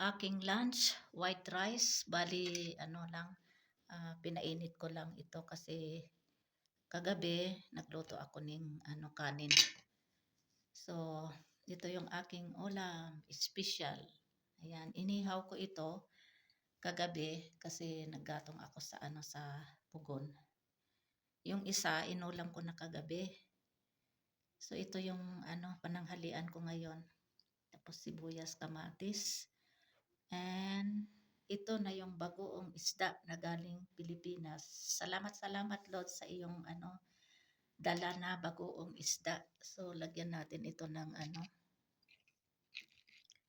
aking lunch, white rice. Bali, ano lang, pinainit ko lang ito kasi kagabi nagluto ako ng kanin. So, ito yung aking ulam, special. Ayan, inihaw ko ito kagabi kasi naggatong ako sa pugon. Yung isa inulam ko na kagabi. So ito yung pananghalian ko ngayon. Tapos sibuyas, kamatis. And ito na yung bagoong isda na galing Pilipinas. Salamat Lord sa iyong dala na bagoong isda. So lagyan natin ito ng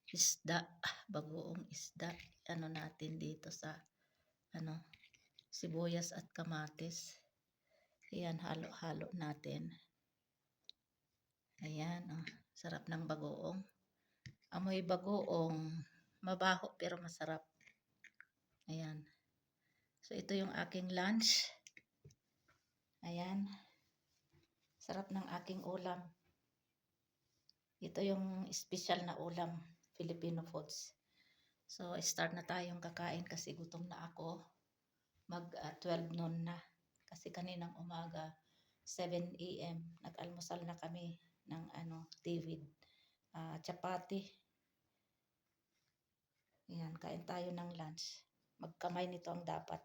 isda, bagoong isda. Natin dito sa sibuyas at kamatis. Ayan, halo-halo natin. Ayan, sarap ng bagoong. Amoy bagoong, mabaho pero masarap. Ayan. So ito yung aking lunch. Ayan. Sarap ng aking ulam. Ito yung special na ulam, Filipino foods. So start na tayong kakain kasi gutom na ako. Mag 12 noon na. Kasi kaninang umaga 7 AM nag-almusal na kami ng David chapati. Ayan, kain tayo ng lunch. Magkamay nito ang dapat.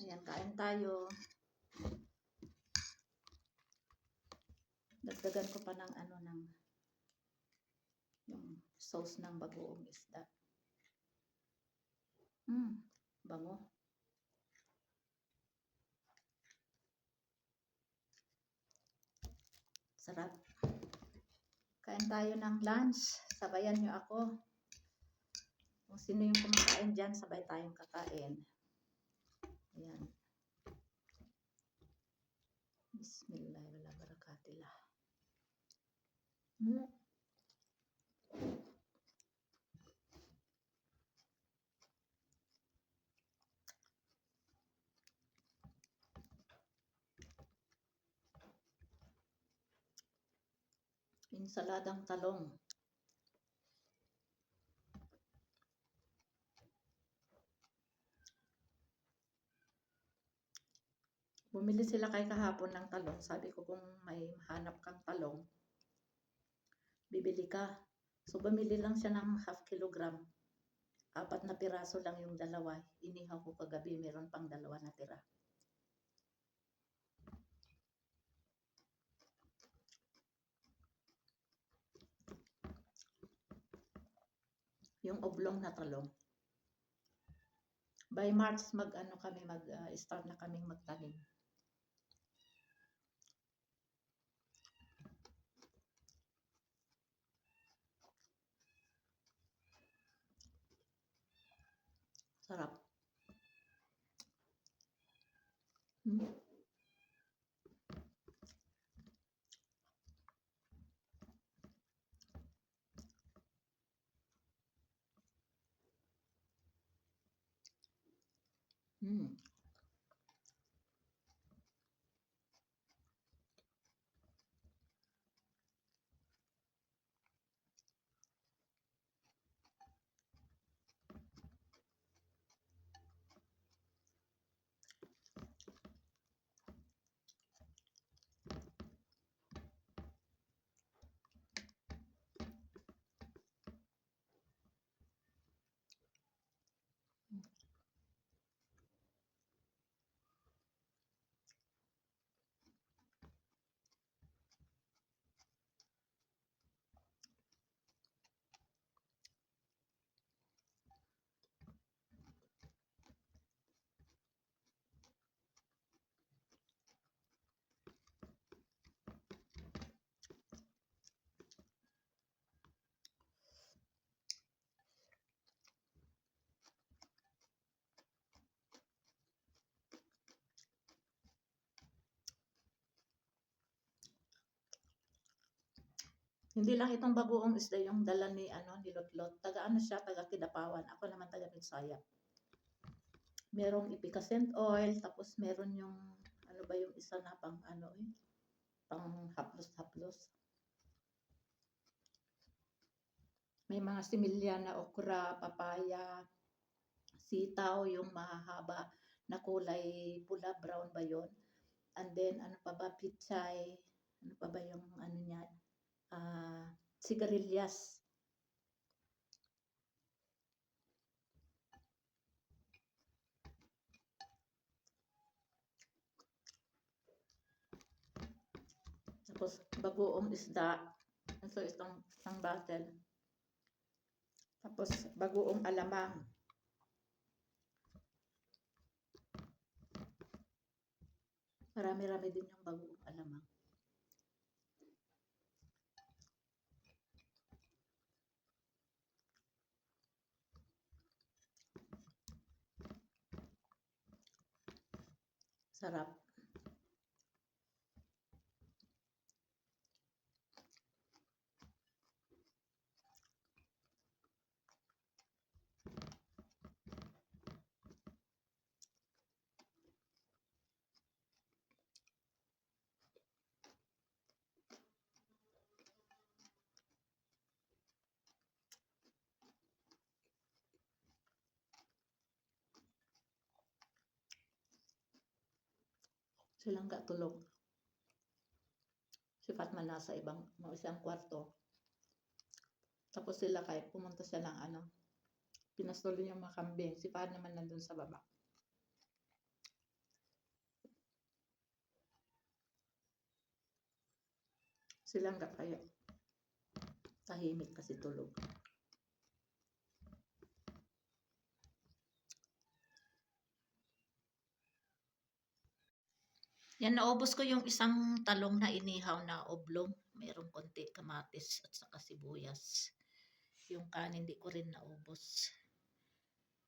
Ayan, kain tayo. Dagdagan ko pa ng yung sauce ng bagoong isda. Bango. Sarap. Kain tayo ng lunch. Sabayan nyo ako. Kung sino yung kumakain dyan, sabay tayong kakain. Ayan. Bismillahirrahmanirrahim. Insaladang talong. Bumili sila kay kahapon ng talong. Sabi ko kung may hanap kang talong, bibili ka. So bumili lang siya ng half kilogram. 4 na piraso lang yung dalawa. Inihaw ko kagabi, meron pang 2 na tira. Yung oblong na talong. By March start na kaming magtanim. Sarap. Hindi lang itong bagoong isda yung dala ni Lotlot. Taga siya, taga Kidapawan. Ako naman taga Migsaya. Merong ipicascent oil, tapos meron yung yung isa na pang pang haplos-haplos. May mga similya na okra, papaya, sitaw, yung mahahaba na kulay pula brown ba yun? And then ano pa ba, pichay, ano pa ba yung ano niya, ah, sigarilyas. Tapos bagoong isda. So isang bottle. Tapos bagoong alamang. Marami-rami din yung bagoong alamang. Sarap. Silang katulog. Si Fatma nasa isang kwarto. Tapos sila kahit pumunta siya ng ano, pinastol yung mga kambing. Si Fahad naman nandun sa baba. Silang kaya tahimik kasi tulog. Yan, naubos ko yung isang talong na inihaw na oblong. Mayroong konti kamatis at saka sibuyas. Yung kanin di ko rin naubos.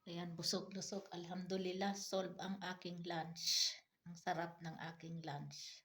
Ayan, busog-lusog. Alhamdulillah, solve ang aking lunch. Ang sarap ng aking lunch.